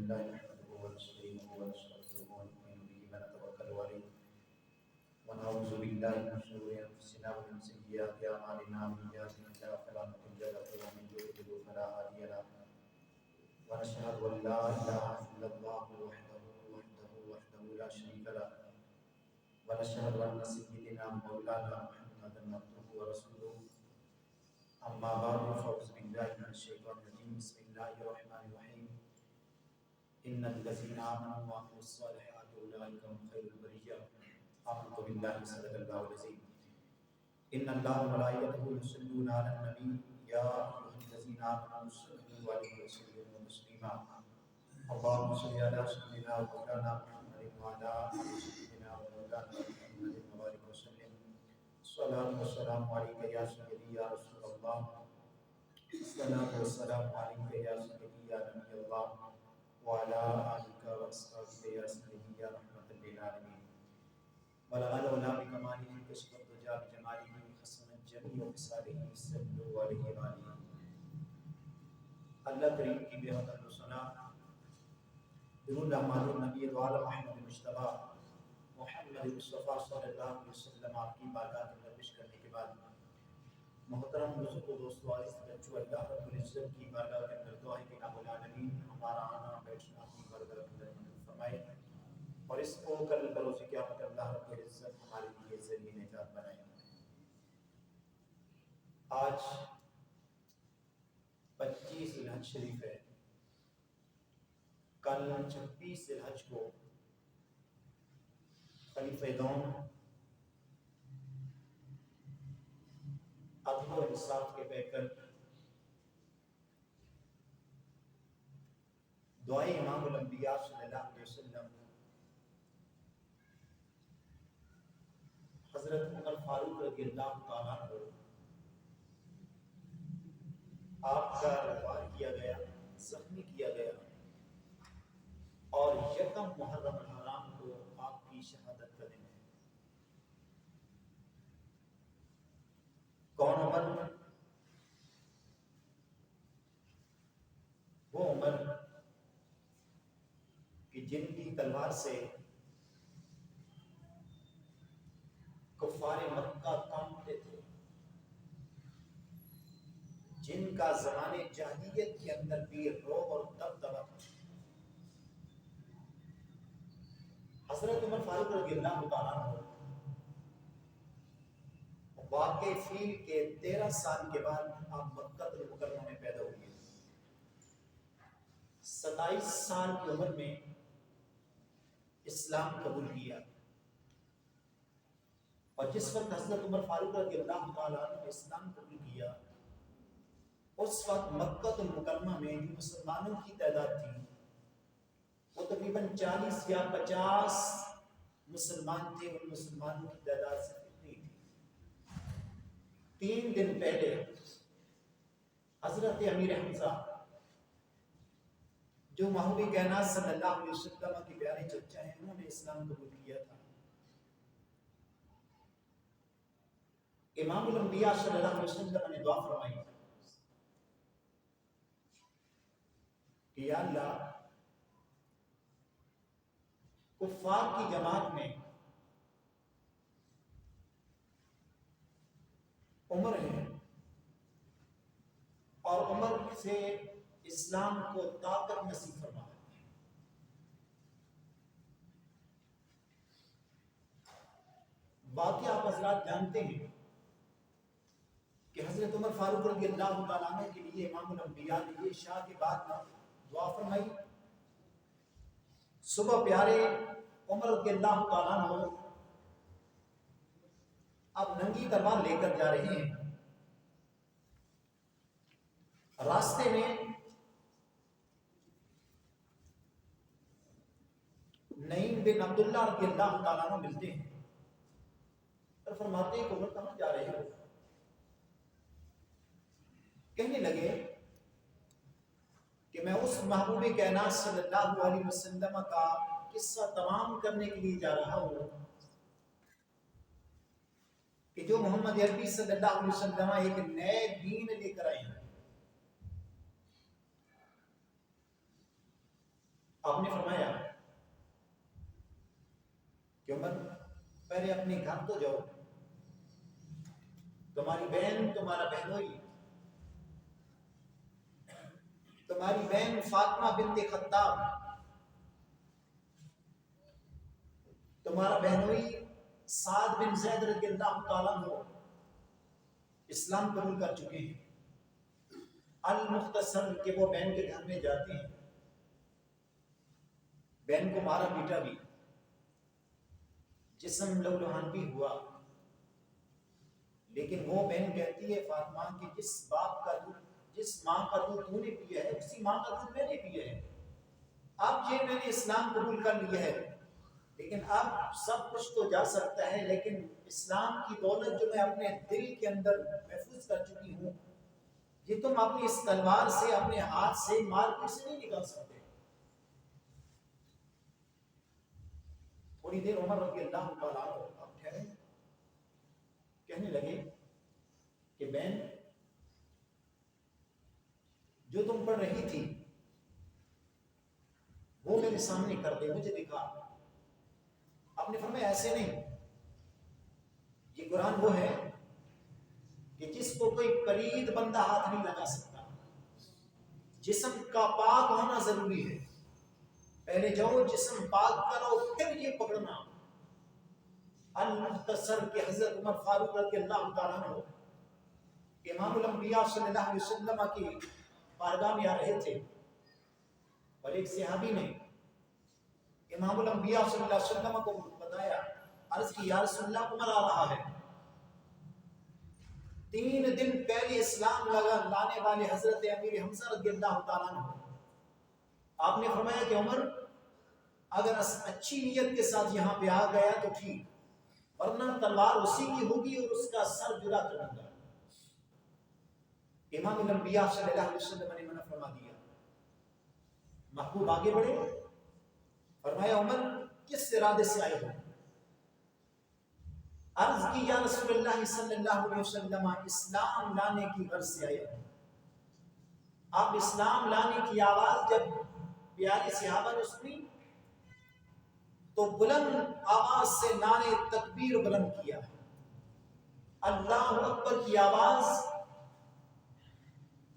لله نحمده ونستعينه ونستغفره ونؤمن به ونتوكل عليه ونعوذ بالله من شرور انفسنا ومن سيئات اعمالنا من يهده الله فلا مضل له ومن يضلل فلا هادي له ونشهد ان لا اله الا الله وحده لا شريك له ونشهد ان سيدنا مولانا محمدا عبده ورسوله اما بعد فاعوذ بالله من الشيطان الرجيم بسم الله الرحمن الرحيم ان الذين امنوا وعملوا الصالحات اولئك هم خير البريه آمنت بالله صدق الله العظيم ان الله وملائكته يصلون على النبي يا ايها الذين امنوا صلوا عليه وسلموا تسليما اللهم صل على سيدنا ومولانا محمد وعلى ال سيدنا ومولانا محمد وبارك وسلم الصلاه والسلام عليك يا سيدي يا رسول الله الصلاه والسلام عليك يا سيدي يا نبي الله وعلى آلك وأصحابك يا سيدي يا رحمة للعالمين بلغ العلا بكماله كشف الدجى بجماله حسن الجميع خصاله صلوا عليه وآله اللہ کریم کی بے حد الصلاة درود احمد النبی دوال محمد مجتبی محمد مصطفیٰ صلی اللہ علیہ وسلم آپ کی بارگاہ میں دربش کرنے کے بعد محترم بزرگ و دوستو عزیز بچوں اللہ رب العزت کی بارگاہ کے اندر دعا ہے کہ رب العالمین ہمارا آنا بیٹھنا اپنی بارگاہ کے اندر منظور فرمائے اور اس کو کل بروز قیامت اللہ رب العزت ہمارے لیے ذریعہ نجات بنائے۔ آج 25 ذی الحج شریف ہے، کل 26 ذی الحج کو خلیفہ دوم عدل و انصاف کے پیکر دعائے امام الانبیاء صلی اللہ علیہ وسلم حضرت عمر فاروق رضی اللہ تعالیٰ عنہ آپ کا روار کیا گیا، زخمی کیا گیا اور یکم محرم الحرام کو آپ کی شہادت کا دن ہے۔ کون عمر؟ وہ عمر کہ جن کی تلوار سے کفار مکہ کانپتے تھے، جن کا زمانے جاہلیت کے اندر بھی رعب اور دبدبہ تھا۔ حضرت عمر فاروق رضی اللہ تعالیٰ عنہ واقع فیل کے 13 سال کے بعد آپ مکہ المکرمہ میں پیدا ہوئے۔ 27 سال کی عمر میں اسلام قبول کیا اور جس وقت حضرت عمر فاروق رضی اللہ تعالیٰ عنہ نے اسلام قبول کیا اس وقت مکہ المکرمہ میں جو مسلمانوں کی تعداد تھی وہ تقریباً 40 یا 50 مسلمان تھے۔ ان مسلمانوں کی تعداد سے اتنی تھی۔ 3 دن پہلے حضرت امیر حمزہ جو محبوب کائنات صلی اللہ علیہ وسلم کے پیارے چچا ہیں، انہوں نے اسلام قبول کیا تھا۔ امام الانبیاء صلی اللہ علیہ وسلم نے دعا فرمائی کہ یا اللہ کفار کی جماعت میں عمر ہے اور عمر سے اسلام کو طاقت نصیب فرما۔ واقعہ آپ حضرات جانتے ہیں کہ حضرت عمر فاروق رضی اللہ تعالیٰ عنہ کے لیے امام الانبیاء نے یہ شاہ کے بعد دعا فرمائی۔ صبح پیارے عمر رضی اللہ تعالیٰ عنہ اب ننگی تلوار لے کر جا رہے ہیں۔ راستے میں نعیم بن عبداللہ رضی اللہ تعالیٰ عنہ ملتے ہیں اور فرماتے ہیں کہ عمر کہاں جا رہے ہو؟ کہنے لگے کہ میں اس محبوب کائنات صلی اللہ علیہ وسلم کا قصہ تمام کرنے کے لیے جا رہا ہوں کہ جو محمد عربی صلی اللہ علیہ وسلم ایک نئے دین لے کر آئے ہیں۔ آپ نے فرمایا کہ عمر پہلے اپنے گھر تو جاؤ، تمہاری بہن، تمہارا بہنوئی، تمہاری بہن فاطمہ بنت خطاب، تمہارا بہنوئی سعد بن زید رضی اللہ تعالیٰ عنہ اسلام قبول کر چکے ہیں۔ المختصر کہ وہ بہن کے گھر میں جاتے ہیں، بہن کو مارا پیٹا بھی، جسم لہولہان بھی ہوا، لیکن وہ بہن کہتی ہے فاطمہ کہ جس ماں کا دودھ تو نے پیا ہے اسی ماں کا دودھ میں نے پیا ہے۔ اب یہ میں نے اسلام قبول کر لیا ہے، لیکن اب سب کچھ تو جا سکتا ہے، لیکن اسلام کی دولت جو میں اپنے دل کے اندر محفوظ کر چکی ہوں، یہ تم اپنی اس تلوار سے، اپنے ہاتھ سے مار کے سے نہیں نکال سکتے۔ تھوڑی دیر عمر رضی اللہ تعالیٰ عنہ اب ٹھہرے، کہنے لگے کہ بہن جو تم پڑھ رہی تھی وہ میرے سامنے کر دے، مجھے دکھا۔ آپ نے فرمایا ایسے نہیں، یہ قرآن وہ ہے کہ جس کو کوئی پلید بندہ ہاتھ نہیں لگا سکتا، جسم کا پاک ہونا ضروری ہے، پہلے جاؤ جسم پاک کرو پھر یہ پکڑنا۔ المختصر کہ حضرت عمر فاروق رضی اللہ تعالیٰ عنہ امام الانبیاء صلی اللہ علیہ وسلم کی بارگاہ میں آ رہے تھے، اور ایک صحابی نے امام الانبیاء صلی اللہ علیہ وسلم کو بتایا، عرض کی یا رسول اللہ عمر آ رہا ہے۔ 3 دن پہلے اسلام لانے والے حضرت امیر حمزہ رضی اللہ تعالیٰ عنہ، آپ نے فرمایا کہ عمر اگر اچھی نیت کے ساتھ یہاں پہ آ گیا تو ٹھیک، ورنہ تلوار اسی کی ہوگی اور اس کا سر جدا کر دوں گا۔ امام الانبیاء صلی اللہ علیہ وسلم نے منع فرما دیا۔ محبوب آگے بڑھے، فرمایا عمر کس ارادے سے آئے ہو؟ عرض کی یا رسول اللہ صلی اللہ علیہ وسلم اسلام لانے کی غرض سے آئے ہو۔ آپ اسلام لانے کی آواز جب پیارے صحابہ نے سنی تو بلند آواز سے نعرے تکبیر بلند کیا، اللہ اکبر کی آواز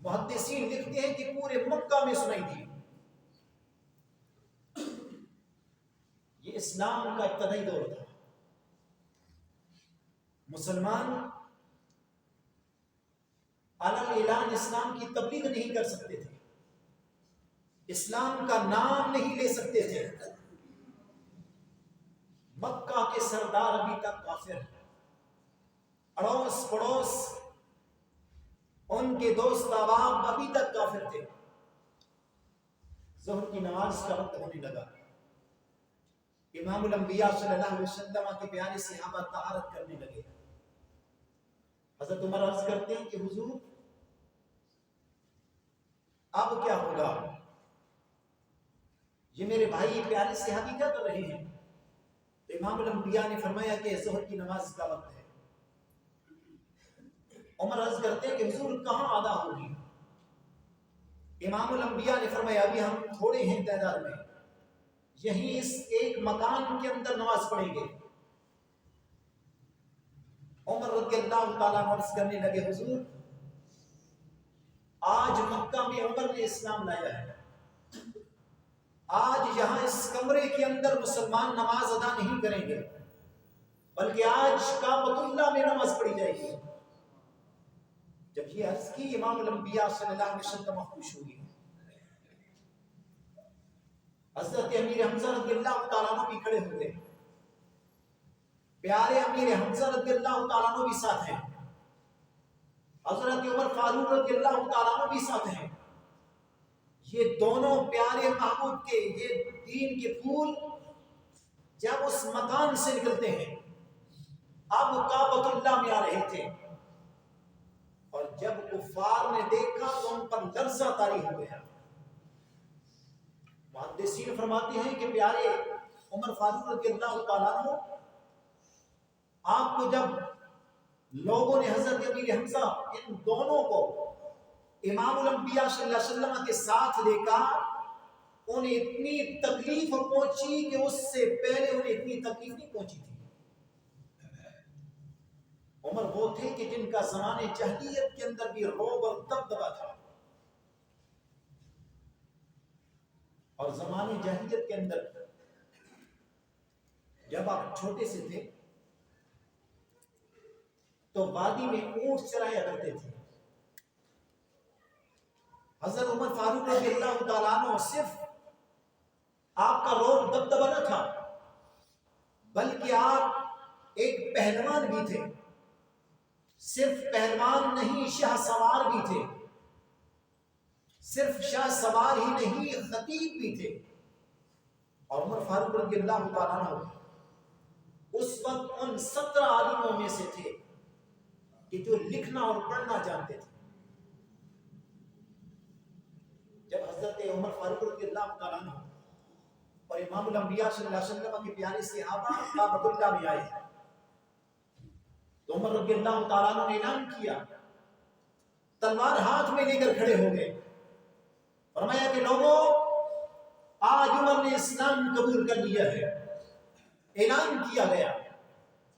محدثین لکھتے ہیں کہ پورے مکہ میں سنائی دی۔ یہ اسلام کا ابتدائی دور تھا، مسلمان علل اعلان اسلام کی تبلیغ نہیں کر سکتے تھے، اسلام کا نام نہیں لے سکتے تھے۔ مکہ کے سردار ابھی تک کافر، اڑوس پڑوس ان کے دوست احباب ابھی تک کافر تھے۔ ظہر کی نماز کا وقت ہونے لگا، امام الانبیاء صلی اللہ علیہ وسلم کے پیارے صحابہ طہارت کرنے لگے۔ حضرت عمر عرض کرتے ہیں کہ حضور اب کیا ہوگا؟ یہ میرے بھائی پیارے صحابی کیا کر رہے ہیں؟ تو امام الانبیاء نے فرمایا کہ ظہر کی نماز کا وقت ہے۔ عمر عرض کرتے ہیں کہ حضور کہاں ادا ہوگی؟ امام الانبیاء نے فرمایا ابھی ہم تھوڑے ہیں تعداد میں، یہیں اس ایک مکان کے اندر نماز پڑھیں گے۔ عمر رضی اللہ تعالیٰ عنہ عرض کرنے لگے حضور آج مکہ میں عمر نے اسلام لایا ہے، آج یہاں اس کمرے کے اندر مسلمان نماز ادا نہیں کریں گے، بلکہ آج کعبۃ اللہ میں نماز پڑھی جائے گی۔ جب یہ عرض کی امام الانبیاء صلی اللہ علیہ وسلم خوش ہوئی، حضرت امیر حمزہ رضی اللہ تعالیٰ عنہ بھی کھڑے ہوئے، پیارے امیر حمزہ رضی اللہ تعالیٰ عنہ بھی ساتھ ہیں، حضرت عمر فاروق رضی اللہ تعالیٰ عنہ بھی ساتھ ہیں۔ یہ دونوں پیارے محبوب کے یہ دین کے پھول جب اس مکان سے نکلتے ہیں، اب کعبۃ اللہ میں آ رہے تھے، اور جب کفار نے دیکھا تو ان پر لرزہ طاری ہو گیا۔ محدثین فرماتے ہیں کہ پیارے عمر فاروق رضی اللہ تعالیٰ عنہ آپ کو جب لوگوں نے حضرت امیر حمزہ ان دونوں کو امام الانبیاء صلی اللہ علیہ وسلم کے ساتھ دیکھا، انہیں اتنی تکلیف پہنچی کہ اس سے پہلے انہیں اتنی تکلیف نہیں پہنچی تھی۔ عمر وہ تھے کہ جن کا زمانے جاہلیت کے اندر بھی رعب اور دبدبا تھا، اور زمانے جاہلیت کے اندر جب آپ چھوٹے سے تھے تو وادی میں اونٹ چرایا کرتے تھے۔ حضرت عمر فاروق رضی اللہ تعالیٰ عنہ صرف آپ کا رعب دبدبا نہ تھا، بلکہ آپ ایک پہلوان بھی تھے۔ صرف پہلوان نہیں، شاہ سوار بھی تھے۔ صرف شاہ سوار ہی نہیں، خطیب بھی تھے۔ اور عمر فاروق رضی اللہ تعالیٰ عنہ اس وقت ان 17 عالموں میں سے تھے کہ جو لکھنا اور پڑھنا جانتے تھے۔ جب حضرت عمر فاروق رضی اللہ تعالیٰ عنہ اور امام الانبیاء صلی اللہ علیہ وسلم کے پیارے صحابہ کعبۃ اللہ میں آئے تو عمر رضی اللہ تعالیٰ عنہ نے اعلان کیا، تلوار ہاتھ میں لے کر کھڑے ہو گئے، فرمایا کہ لوگوں، آج عمر نے اسلام قبول کر لیا ہے۔ اعلان کیا گیا،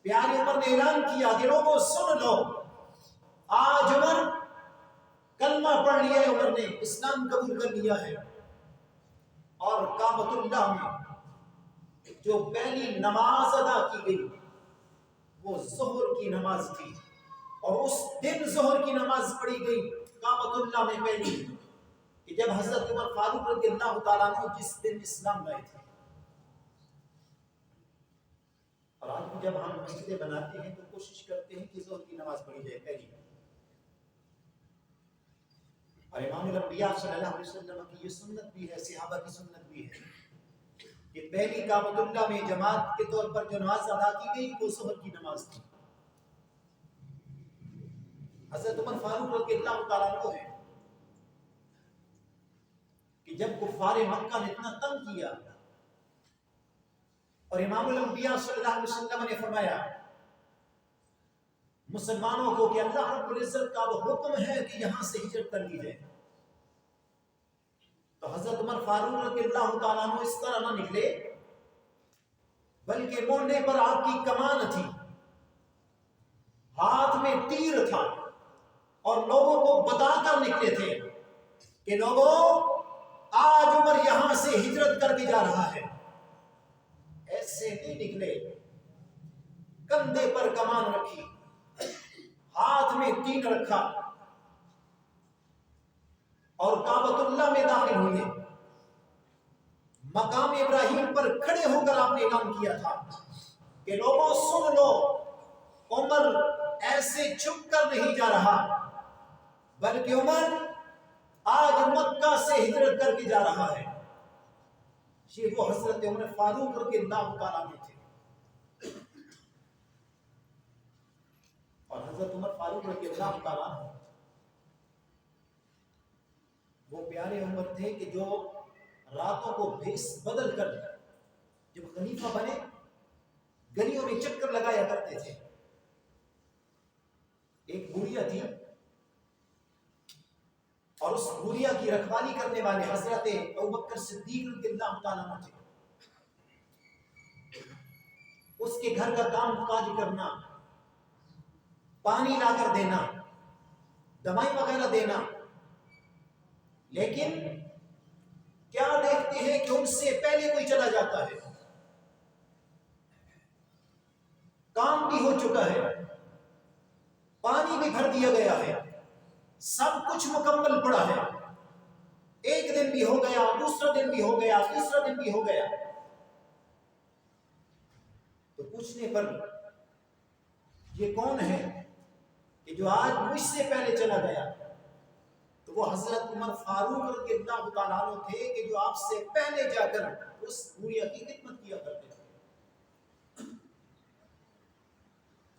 پیارے عمر نے اعلان کیا کہ لوگوں سن لو، آج عمر کلمہ پڑھ لیا ہے، عمر نے اسلام قبول کر لیا ہے۔ اور کعبۃ اللہ میں جو پہلی نماز ادا کی گئی وہ ظہر کی نماز تھی، اور اس دن ظہر کی نماز پڑھی گئی کعبۃ اللہ میں پہلی، کہ جب حضرت عمر فاروق رضی اللہ تعالیٰ عنہ جس دن اسلام لائے تھے۔ اور آج بھی جب ہم مسجدیں بناتے ہیں تو کوشش کرتے ہیں کہ ظہر کی نماز پڑھی جائے پہلی، اور امام الانبیاء صلی اللہ علیہ وسلم کی یہ سنت بھی ہے، صحابہ کی سنت بھی ہے کہ پہلی کعبۃ اللہ میں جماعت کے طور پر جو نماز ادا کی گئی وہ ظہر کی نماز تھی۔ حضرت عمر فاروق رضی اللہ تعالیٰ عنہ ہے کہ جب کفار مکہ نے اتنا تنگ کیا اور امام الانبیاء صلی اللہ علیہ وسلم نے فرمایا مسلمانوں کو کہ اللہ رب العزت کا وہ حکم ہے کہ یہاں سے ہجرت کر لی جائے، تو حضرت عمر فاروق رضی اللہ تعالیٰ عنہ اس طرح نہ نکلے، بلکہ مونڈے پر آپ کی کمان تھی، ہاتھ میں تیر تھا، اور لوگوں کو بتا کر نکلے تھے کہ لوگوں، آج عمر یہاں سے ہجرت کر کے جا رہا ہے۔ ایسے نہیں نکلے، کندھے پر کمان رکھی، ہاتھ میں تیر رکھا، اور کعبۃ اللہ میں داخل ہوئے۔ مقام ابراہیم پر کھڑے ہو کر آپ نے اعلان کیا تھا کہ لوگوں سن لو، عمر ایسے چھپ کر نہیں جا رہا، بلکہ عمر آج مکہ سے ہجرت کر کے جا رہا ہے۔ یہ وہ حضرت عمر فاروق رضی اللہ تعالیٰ عنہ تھے، اور حضرت عمر فاروق رضی اللہ تعالیٰ عنہ وہ پیارے عمر تھے کہ جو راتوں کو بھیس بدل کر جب خلیفہ بنے گلیوں میں چکر لگایا کرتے تھے۔ ایک بڑھیا تھی، اور اس بڑھیا کی رکھوالی کرنے والے حضرت ابوبکر صدیق رضی اللہ تعالیٰ عنہ تھے۔ اس کے گھر کا کام کاج کرنا، پانی لا کر دینا، دوائی وغیرہ دینا، لیکن کیا دیکھتے ہیں کہ ان سے پہلے کوئی چلا جاتا ہے، کام بھی ہو چکا ہے، پانی بھی بھر دیا گیا ہے، سب کچھ مکمل پڑا ہے، ایک دن بھی ہو گیا، دوسرا دن بھی ہو گیا، تیسرا دن بھی ہو گیا، تو پوچھنے پر یہ کون ہے کہ جو آج مجھ سے پہلے چلا گیا؟ تو وہ حضرت عمر فاروق رضی اللہ تعالیٰ عنہ تھے کہ جو آپ سے پہلے جا کر اس بڑھیا کی خدمت کیا کرتے تھے۔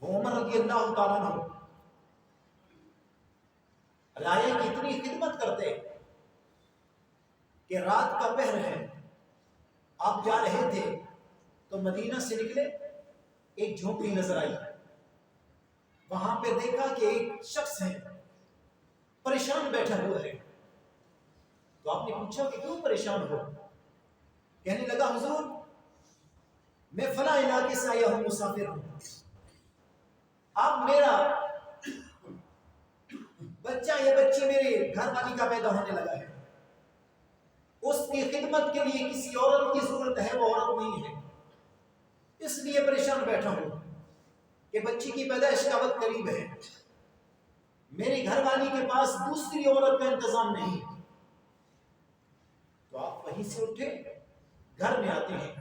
وہ عمر رضی اللہ تعالیٰ عنہ رائے کی اتنی خدمت کرتے کہ رات کا پہر ہے، آپ جا رہے تھے تو مدینہ سے نکلے، ایک جھونپڑی نظر آئی، وہاں پہ دیکھا کہ ایک شخص ہے پریشان بیٹھا ہوا ہے، تو آپ نے پوچھا کہ کیوں پریشان ہو؟ کہنے لگا حضور میں فلاں علاقے سے آیا ہوں، مسافر ہوں، اب میرا بچہ یا بچی میرے گھر والی کا پیدا ہونے لگا ہے، اس کی خدمت کے لیے کسی عورت کی ضرورت ہے، وہ عورت نہیں ہے، اس لیے پریشان بیٹھا ہوں کہ بچی کی پیدائش کا وقت قریب ہے، میری گھر والی کے پاس دوسری عورت کا انتظام نہیں۔ تو آپ وہیں سے اٹھے، گھر میں آتے ہیں،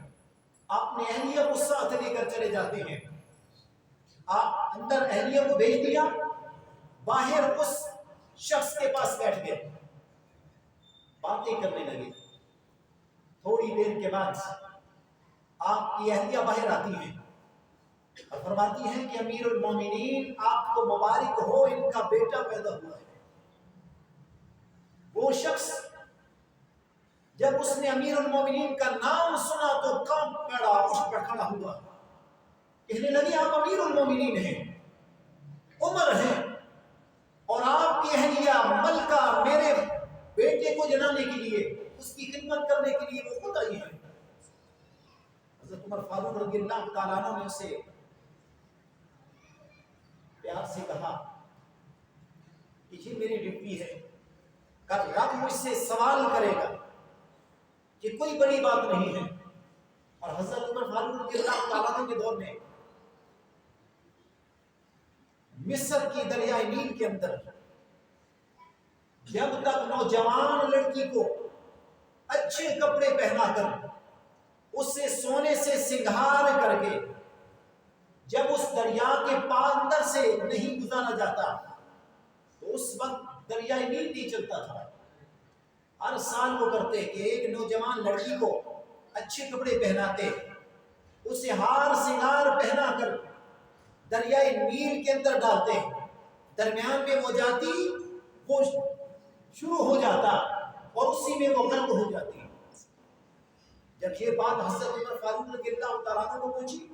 اپنے اہلیہ کو ساتھ لے کر چلے جاتے ہیں، آپ اندر اہلیہ کو بھیج دیا، باہر اس شخص کے پاس بیٹھ گئے، باتیں کرنے لگے۔ تھوڑی دیر کے بعد آپ کی اہلیہ باہر آتی ہیں اور فرماتی ہیں کہ امیر المومنین آپ کو مبارک ہو، ان کا بیٹا پیدا ہوا ہے۔ وہ شخص جب اس نے امیر المومنین کا نام سنا تو کانپ پڑا، اٹھ کر کھڑا ہوا، کہنے لگی آپ امیر المومنین ہیں، عمر ہیں، اور آپ کی اہلیہ ملکہ میرے بیٹے کو جنانے کے لیے، اس کی خدمت کرنے کے لیے وہ خود آئی ہیں۔ حضرت عمر فاروق رضی اللہ تعالیٰ عنہ نے اسے پیار سے کہا کہ یہ میری ڈیوٹی ہے، کل رب مجھ سے سوال کرے گا، یہ کوئی بڑی بات نہیں ہے۔ اور حضرت عمر فاروق رضی اللہ تعالیٰ عنہ کے دور میں مصر کی دریائے نیل کے اندر جب تک نوجوان لڑکی کو اچھے کپڑے پہنا کر اسے سونے سے سنگھار کر کے جب اس دریا کے اندر سے نہیں گزارا جاتا تو اس وقت دریائے نیل نہیں چلتا تھا۔ ہر سال وہ کرتے کہ ایک نوجوان لڑکی کو اچھے کپڑے پہناتے، اسے ہار سنگار پہنا کر دریائے نیل کے اندر ڈالتے، درمیان میں وہ جاتی، وہ شروع ہو جاتا اور اسی میں وہ غرق ہو جاتی۔ جب یہ بات حضرت عمر فاروق رضی اللہ تعالیٰ عنہ کو پوچھی،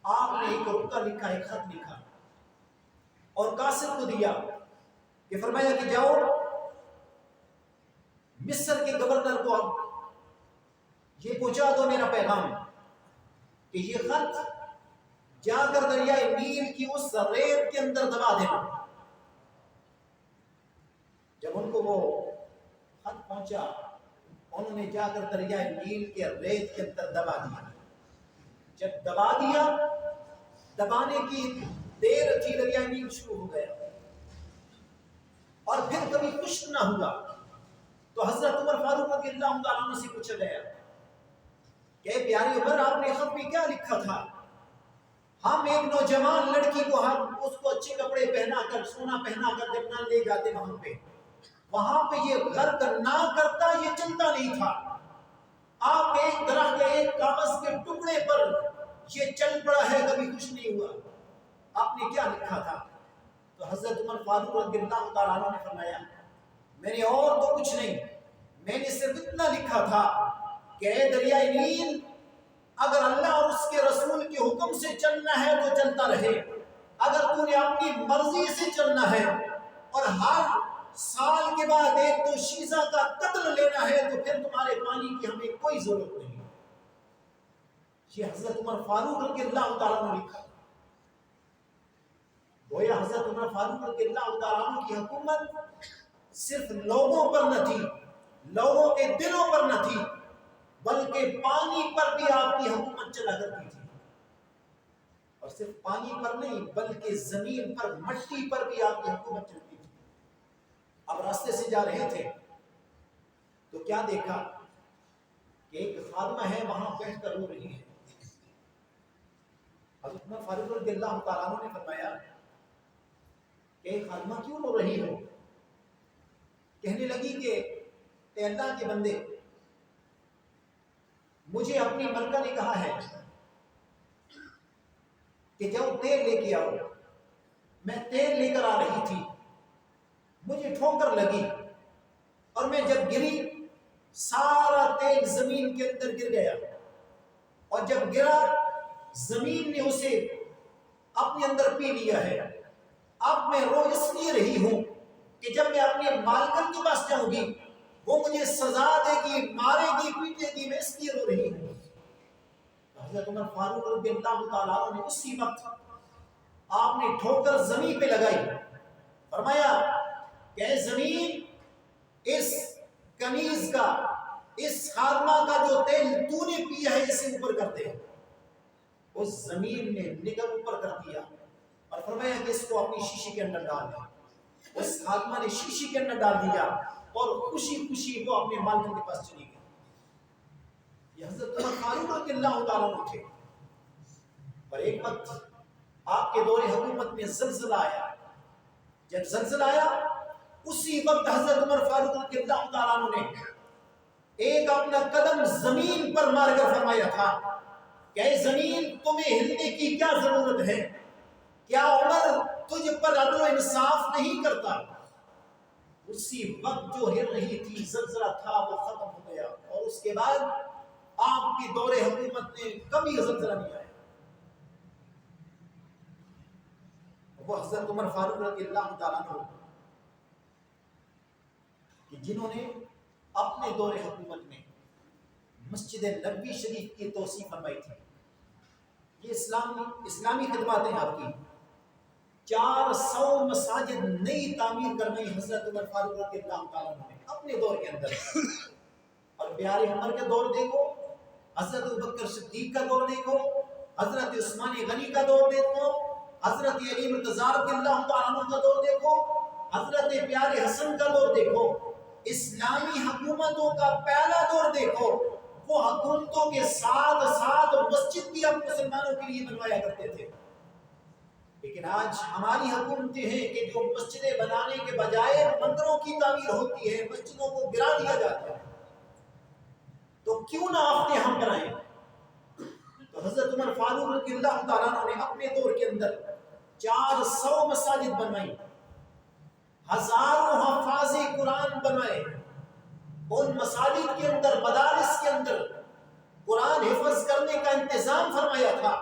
آپ نے ایک رکا لکھا، ایک خط لکھا اور قاصد کو دیا کہ فرمایا کہ جاؤ مصر کے گورنر کو یہ پہنچا دو میرا پیغام کہ یہ خط جا کر دریائے نیل کی اس ریت کے اندر دبا دینا۔ جب ان کو وہ خط پہنچا، انہوں نے جا کر دریائے نیل کے ریت کے اندر دبا دیا۔ جب دبا دیا، دبانے کی دیر تھی، دریائے نیل شروع ہو گیا اور پھر کبھی خشک نہ ہوا۔ تو حضرت عمر فاروق رضی اللہ تعالیٰ عنہ سے پوچھا گیا کہ پیارے عمر آپ نے خط میں کیا لکھا تھا؟ ہم ایک نوجوان لڑکی کو ہم اس کو اچھے کپڑے پہنا کر، سونا پہنا کر جب نہ لے جاتے وہاں پہ یہ غرق نہ کرتا، یہ چلتا نہیں تھا۔ آپ ایک طرح کے ایک کاغذ کے ٹکڑے پر یہ چل پڑا ہے، کبھی کچھ نہیں ہوا، آپ نے کیا لکھا تھا؟ تو حضرت عمر فاروق رضی اللہ تعالیٰ عنہ نے فرمایا میں نے اور تو کچھ نہیں، میں نے صرف اتنا لکھا تھا کہ اے دریائے نیل، اگر اللہ اور اس کے رسول کے حکم سے چلنا ہے تو چلتا رہے، اگر تو نے اپنی مرضی سے چلنا ہے اور ہر سال کے بعد ایک تو شیزہ کا قتل لینا ہے تو پھر تمہارے پانی کی ہمیں کوئی ضرورت نہیں۔ یہ حضرت عمر فاروق رضی اللہ تعالیٰ نے لکھا۔ گویا حضرت عمر فاروق رضی اللہ تعالیٰ عنہ کی حکومت صرف لوگوں پر نہ تھی، لوگوں کے دلوں پر نہ تھی، بلکہ پانی پر بھی آپ کی حکومت چلا کرتی تھی، اور صرف پانی پر نہیں بلکہ زمین پر، مٹی پر بھی آپ کی حکومت چلتی تھی۔ اب راستے سے جا رہے تھے تو کیا دیکھا کہ ایک خادمہ ہے وہاں بیٹھ کر رو رہی ہے۔ حضرت عمر فاروق رضی اللہ تعالیٰ عنہ نے فرمایا کہ ایک خادمہ کیوں رو رہی ہو؟ کہنے لگی کہ اے اللہ کے بندے، مجھے اپنی ملکہ نے کہا ہے کہ جاؤ تیل لے کے آؤ، میں تیل لے کر آ رہی تھی، مجھے ٹھوکر لگی اور میں جب گری سارا تیل زمین کے اندر گر گیا، اور جب گرا زمین نے اسے اپنے اندر پی لیا ہے۔ اب میں رو اس لیے رہی ہوں کہ جب میں اپنے مالکن کے پاس جاؤں گی وہ مجھے سزا دے گی، مارے گی، پیٹے گی، میں اس لیے رو رہی ہوں۔ حضرت عمر فاروق رضی اللہ تعالیٰ عنہ نے اسی وقت آپ نے ٹھوکر زمین پہ لگائی، فرمایا کہ اے زمین، اس کنیز کا، اس خادمہ کا جو تیل تو نے پیا ہے اسے اوپر کر دے۔ اس زمین نے نگل اوپر کر دیا اور فرمایا کہ اس کو اپنی شیشے کے اندر ڈال دے۔ اس خادمہ نے شیشے کے اندر ڈال دیا اور خوشی خوشی وہ اپنے مالکن کے پاس چلی گئی۔ یہ حضرت عمر فاروق رضی اللہ تعالیٰ عنہ تھے۔ اور ایک وقت آپ کے دور حکومت میں زلزلہ آیا۔ جب زلزلہ آیا اسی وقت حضرت عمر فاروق رضی اللہ تعالیٰ عنہ نے ایک اپنا قدم زمین پر مار کر فرمایا تھا کہ اے زمین، تمہیں ہلنے کی کیا ضرورت ہے؟ کیا عمر تجھ پر عدل و انصاف نہیں کرتا؟ اسی وقت جو ہل رہی تھی، زلزلہ تھا، وہ ختم ہو گیا اور اس کے بعد آپ کی دور حکومت میں کبھی زلزلہ نہیں آیا۔ وہ حضرت عمر فاروق رضی اللہ تعالیٰ عنہ کہ جنہوں نے اپنے دور حکومت میں مسجد نبوی شریف کی توسیع فرمائی تھی۔ یہ اسلامی خدمات ہیں آپ کی۔ 400 مساجد نئی تعمیر کروائی حضرت عمر فاروق رضی اللہ تعالیٰ عنہ نے اپنے دور کے اندر۔ اور پیارے عمر کے دور دیکھو، حضرت ابوبکر صدیق کا دور دیکھو، حضرت عثمان غنی کا دور دیکھو، حضرت علی مرتضیٰ رضی اللہ تعالیٰ عنہ کا دور دیکھو، حضرت پیارے حسن کا دور دیکھو، اسلامی حکومتوں کا پہلا دور دیکھو۔ وہ حکومتوں کے ساتھ ساتھ مسجد بھی ہم مسلمانوں کے لیے بنوایا کرتے تھے۔ لیکن آج ہماری حکومتیں ہیں کہ جو مسجدیں بنانے کے بجائے مندروں کی تعمیر ہوتی ہے، مسجدوں کو گرا دیا جاتا ہے۔ تو کیوں نہ آفتیں ہم بنائیں؟ تو حضرت عمر فاروق رضی اللہ تعالیٰ عنہ نے اپنے دور کے اندر 400 مساجد بنوائی، ہزاروں حفاظ قرآن بنائے۔ ان مساجد کے اندر، مدارس کے اندر قرآن حفظ کرنے کا انتظام فرمایا تھا۔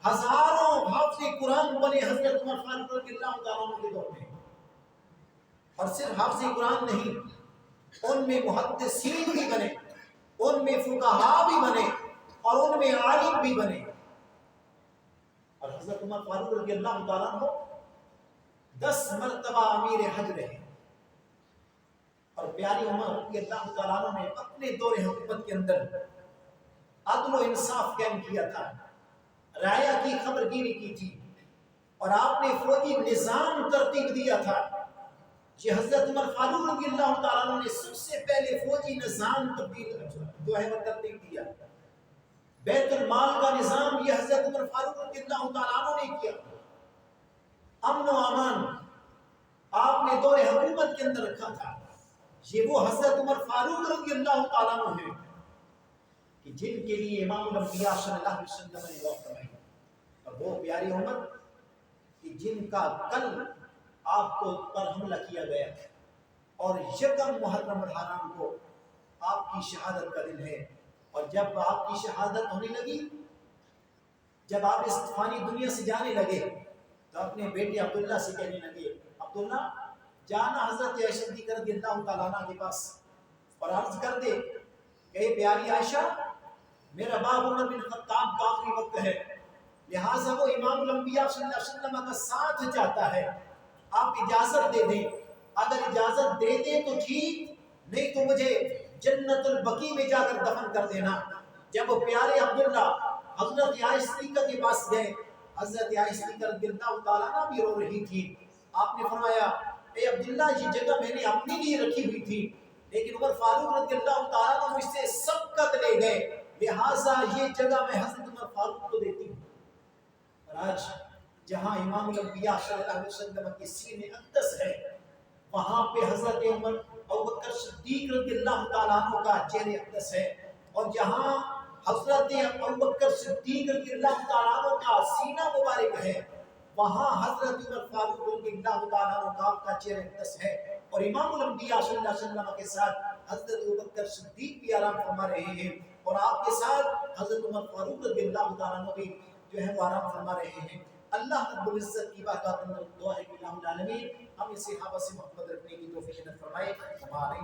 ہزاروں حافظ قرآن بنے حضرت عمر فاروق رضی اللہ تعالیٰ عنہ کے دور میں۔ اور صرف حافظ قرآن نہیں، ان میں محدثین بھی بنے، ان میں فقہاء بھی بنے اور ان میں عالم بھی بنے۔ اور حضرت عمر فاروق رضی اللہ تعالیٰ عنہ 10 مرتبہ امیر حج رہے۔ اور پیاری عمر رضی اللہ تعالیٰ عنہ نے اپنے دور حکومت کے اندر عدل و انصاف قائم کیا تھا، رعایا کی خبر گیری کی تھی اور آپ نے فوجی نظام ترتیب دیا تھا۔ یہ حضرت عمر فاروق رضی اللہ تعالیٰ عنہ نے سب سے پہلے فوجی نظام جو ہے وہ ترتیب دیا۔ بیت المال کا نظام یہ حضرت عمر فاروق رضی اللہ تعالیٰ عنہ نے کیا۔ امن و امان آپ نے دور حکومت کے اندر رکھا تھا۔ یہ وہ حضرت عمر فاروق رضی اللہ تعالیٰ عنہ ہیں کہ جن کے لیے امام الانبیاء صلی اللہ علیہ وسلم نے دعا فرمائی۔ اور وہ پیاری عمر کہ جن کا کل آپ کو پر حملہ کیا گیا اور یکم محرم الحرام کو آپ کی شہادت کا دن ہے۔ اور جب آپ کی شہادت ہونے لگی، جب آپ اس فانی دنیا سے جانے لگے تو اپنے بیٹے عبداللہ سے کہنے لگے، عبداللہ جانا حضرت عائشہ صدیقہ رضی اللہ تعالیٰ عنہ کے پاس اور عرض کر دے کہ اے پیاری عائشہ، میرا باپ عمر بن خطاب کا آخری وقت ہے، لہٰذا وہ امام الانبیاء صلی اللہ علیہ وسلم کا ساتھ چاہتا ہے، آپ اجازت دے دیں۔ اگر اجازت دے دیں تو ٹھیک، نہیں تو مجھے جنت البقیع میں جا کر دفن کر دینا۔ جب وہ پیارے عبداللہ حضرت عائشہ صدیقہ کے پاس گئے، حضرت عائشہ صدیقہ رضی اللہ تعالیٰ عنہ بھی رو رہی تھی۔ آپ نے فرمایا، اے عبداللہ یہ جگہ میں نے اپنے لیے رکھی ہوئی تھی، لیکن عمر فاروق رضی اللہ تعالیٰ عنہ مجھ سے سبقت لے گئے، لہٰذا یہ جگہ میں حضرت عمر فاروق کو دیتی ہوں۔ اور آج جہاں امام الانبیاء صلی اللہ علیہ وسلم کی سین اقدس ہے، وہاں پہ حضرت عمر ابوبکر صدیق رضی اللہ تعالیٰ عنہ کا چہرہ اقدس ہے، اور جہاں حضرت ابوبکر صدیق رضی اللہ تعالیٰ عنہ کا سینہ مبارک ہے، وہاں حضرت عمر فاروق رضی اللہ تعالیٰ عنہ کا چہرہ اقدس ہے۔ اور امام الانبیاء صلی اللہ علیہ وسلم کے ساتھ حضرت ابوبکر صدیق بھی آرام فرما رہے ہیں، اور آپ کے ساتھ حضرت عمر فاروق رضی اللہ تعالیٰ عنہ بھی جو ہے وہ آرام فرما رہے ہیں۔ اللہ رب العزت کی بارگاہ میں دعا ہے کہ اللہ العالمین ہمیں صحابہ سے محبت رکھنے کی توفیق عطا فرمائے۔ ہمارے